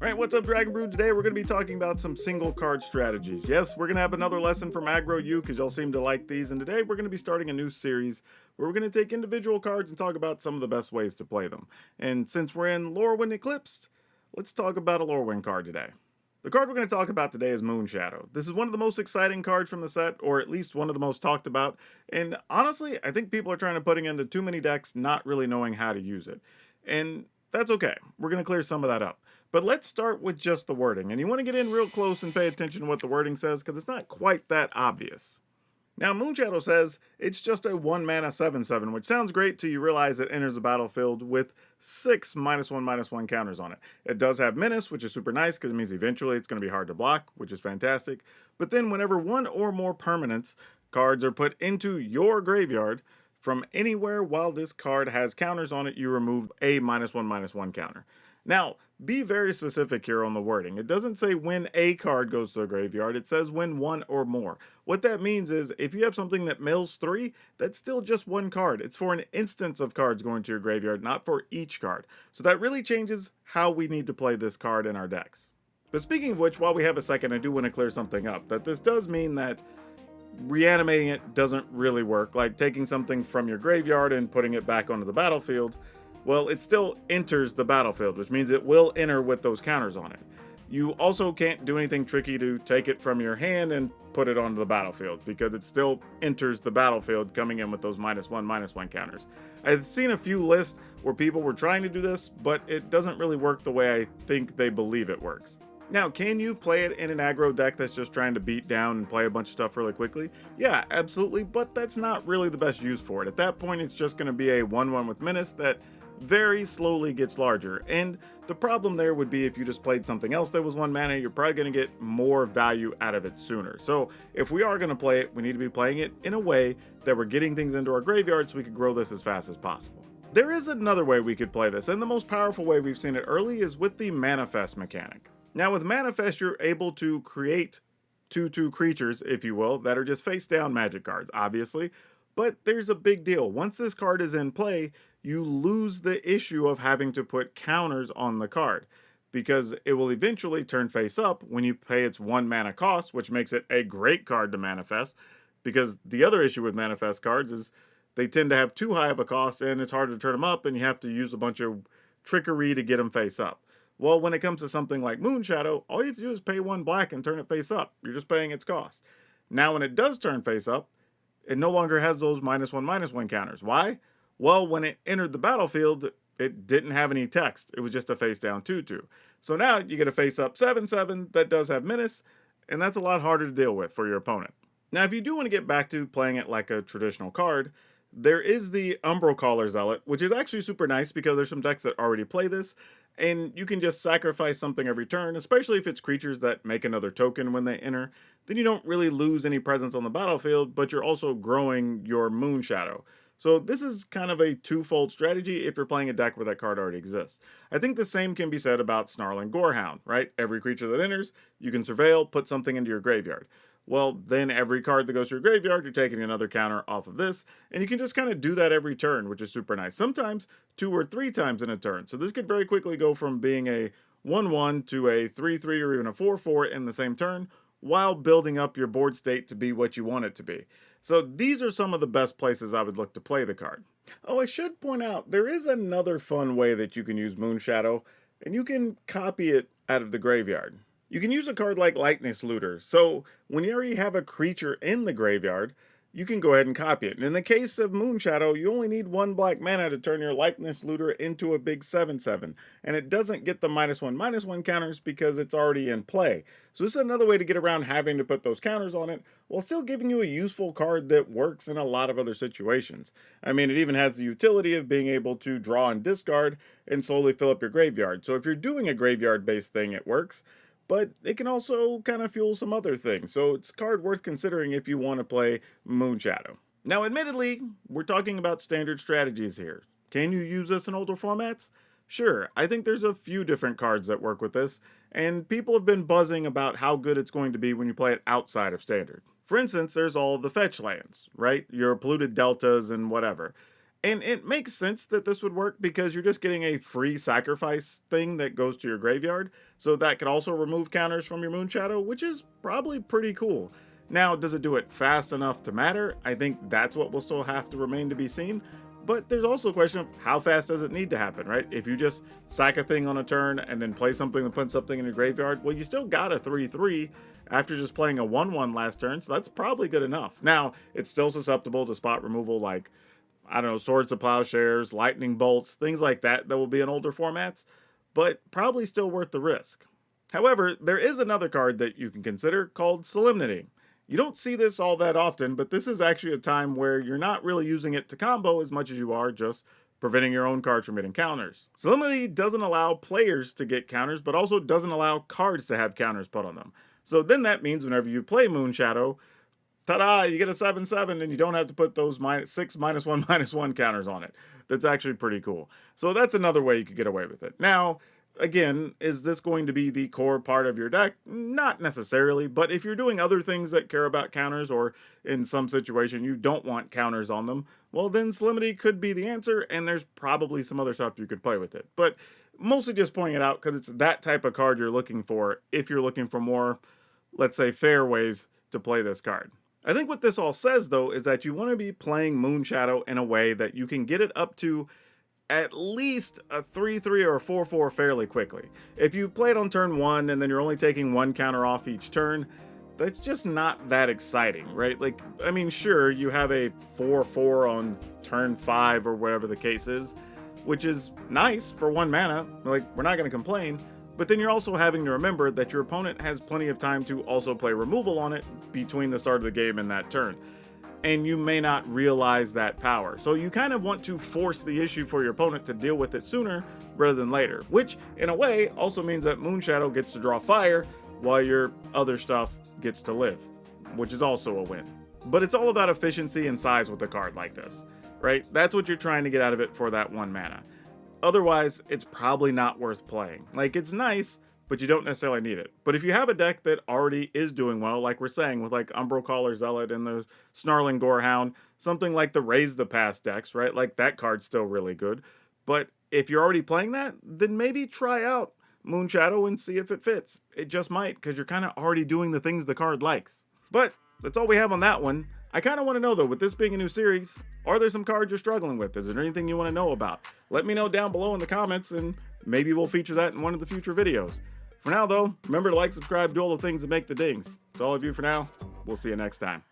Alright, what's up, Dragon Brood? Today we're going to be talking about some single card strategies. Yes, we're going to have another lesson from Aggro U because y'all seem to like these, and today we're going to be starting a new series where we're going to take individual cards and talk about some of the best ways to play them. And since we're in Lorwyn Eclipsed, let's talk about a Lorwyn card today. The card we're going to talk about today is Moonshadow. This is one of the most exciting cards from the set, or at least one of the most talked about, and honestly, I think people are trying to put it into too many decks not really knowing how to use it. And that's okay. We're going to clear some of that up. But let's start with just the wording. And you want to get in real close and pay attention to what the wording says because it's not quite that obvious. Now, Moonshadow says it's just a 1 mana 7/7, which sounds great till you realize it enters the battlefield with 6 -1/-1 counters on it. It does have Menace, which is super nice because it means eventually it's going to be hard to block, which is fantastic. But then whenever one or more permanents cards are put into your graveyard from anywhere while this card has counters on it, you remove a -1/-1 counter. Now, be very specific here on the wording. It doesn't say when a card goes to the graveyard, it says when one or more. What that means is if you have something that mills 3, that's still just one card. It's for an instance of cards going to your graveyard, not for each card. So that really changes how we need to play this card in our decks. But speaking of which, while we have a second, I do want to clear something up. That this does mean that reanimating it doesn't really work, like taking something from your graveyard and putting it back onto the battlefield. Well, it still enters the battlefield, which means it will enter with those counters on it. You also can't do anything tricky to take it from your hand and put it onto the battlefield because it still enters the battlefield coming in with those -1/-1 counters. I've seen a few lists where people were trying to do this, but it doesn't really work the way I think they believe it works. Now, can you play it in an aggro deck that's just trying to beat down and play a bunch of stuff really quickly? Yeah, absolutely, but that's not really the best use for it. At that point, it's just going to be a 1/1 with Menace that very slowly gets larger, and the problem there would be if you just played something else that was 1 mana, you're probably going to get more value out of it sooner. So if we are going to play it, we need to be playing it in a way that we're getting things into our graveyard so we can grow this as fast as possible. There is another way we could play this, and the most powerful way we've seen it early is with the Manifest mechanic. Now with Manifest, you're able to create 2/2 creatures, if you will, that are just face down magic cards, obviously. But there's a big deal. Once this card is in play, you lose the issue of having to put counters on the card because it will eventually turn face up when you pay its 1 mana cost, which makes it a great card to manifest. Because the other issue with manifest cards is they tend to have too high of a cost and it's hard to turn them up and you have to use a bunch of trickery to get them face up. Well, when it comes to something like Moonshadow, all you have to do is pay 1 black and turn it face up. You're just paying its cost. Now, when it does turn face up, it no longer has those -1/-1 counters. Why? Well, when it entered the battlefield, it didn't have any text. It was just a face down 2/2. So now you get a face up 7/7 that does have Menace, and that's a lot harder to deal with for your opponent. Now, if you do want to get back to playing it like a traditional card, there is the Umbral Caller Zealot, which is actually super nice because there's some decks that already play this, and you can just sacrifice something every turn, especially if it's creatures that make another token when they enter. Then you don't really lose any presence on the battlefield, but you're also growing your Moonshadow. So this is kind of a twofold strategy if you're playing a deck where that card already exists. I think the same can be said about Snarling Gorehound, right? Every creature that enters, you can surveil, put something into your graveyard. Well, then every card that goes to your graveyard, you're taking another counter off of this, and you can just kind of do that every turn, which is super nice. Sometimes 2 or 3 times in a turn. So this could very quickly go from being a 1/1 to a 3/3 or even a 4/4 in the same turn, while building up your board state to be what you want it to be. So these are some of the best places I would look to play the card. Oh, I should point out, there is another fun way that you can use Moonshadow, and you can copy it out of the graveyard. You can use a card like Likeness Looter. So when you already have a creature in the graveyard, you can go ahead and copy it. And in the case of Moonshadow, you only need 1 black mana to turn your Likeness Looter into a big 7/7. And it doesn't get the -1/-1 counters because it's already in play. So this is another way to get around having to put those counters on it while still giving you a useful card that works in a lot of other situations. I mean, it even has the utility of being able to draw and discard and slowly fill up your graveyard. So if you're doing a graveyard-based thing, it works. But it can also kind of fuel some other things, so it's a card worth considering if you want to play Moonshadow. Now, admittedly, we're talking about standard strategies here. Can you use this in older formats? Sure, I think there's a few different cards that work with this, and people have been buzzing about how good it's going to be when you play it outside of standard. For instance, there's all the fetch lands, right? Your polluted deltas and whatever. And it makes sense that this would work because you're just getting a free sacrifice thing that goes to your graveyard. So that could also remove counters from your Moonshadow, which is probably pretty cool. Now, does it do it fast enough to matter? I think that's what will still have to remain to be seen. But there's also a question of how fast does it need to happen, right? If you just sack a thing on a turn and then play something and put something in your graveyard, well, you still got a 3/3 after just playing a 1/1 last turn, so that's probably good enough. Now, it's still susceptible to spot removal like, I don't know, Swords to Plowshares, Lightning Bolts, things like that will be in older formats, but probably still worth the risk. However, there is another card that you can consider called Solemnity. You don't see this all that often, but this is actually a time where you're not really using it to combo as much as you are just preventing your own cards from getting counters. Solemnity doesn't allow players to get counters, but also doesn't allow cards to have counters put on them. So then that means whenever you play Moonshadow, ta-da, you get a 7/7 and you don't have to put those -6, -1, -1 counters on it. That's actually pretty cool. So that's another way you could get away with it. Now, again, is this going to be the core part of your deck? Not necessarily, but if you're doing other things that care about counters, or in some situation you don't want counters on them, well then Solemnity could be the answer, and there's probably some other stuff you could play with it. But mostly just pointing it out because it's that type of card you're looking for if you're looking for more, let's say, fair ways to play this card. I think what this all says, though, is that you want to be playing Moonshadow in a way that you can get it up to at least a 3/3 or a 4/4 fairly quickly. If you play it on turn 1 and then you're only taking 1 counter off each turn, that's just not that exciting, right? Like, I mean, sure, you have a 4/4 on turn 5 or whatever the case is, which is nice for 1 mana, like, we're not going to complain, but then you're also having to remember that your opponent has plenty of time to also play removal on it between the start of the game and that turn. And you may not realize that power. So you kind of want to force the issue for your opponent to deal with it sooner rather than later, which in a way also means that Moonshadow gets to draw fire while your other stuff gets to live, which is also a win. But it's all about efficiency and size with a card like this, right? That's what you're trying to get out of it for that 1 mana. Otherwise, it's probably not worth playing. Like, it's nice, but you don't necessarily need it. But if you have a deck that already is doing well, like we're saying with like Umbral Caller Zealot and the Snarling Gorehound, something like the Raise the Past decks, right? Like, that card's still really good. But if you're already playing that, then maybe try out Moonshadow and see if it fits. It just might, because you're kind of already doing the things the card likes. But that's all we have on that one. I kind of want to know, though, with this being a new series, are there some cards you're struggling with? Is there anything you want to know about? Let me know down below in the comments, and maybe we'll feature that in one of the future videos. For now, though, remember to like, subscribe, do all the things that make the dings. That's all of you for now. We'll see you next time.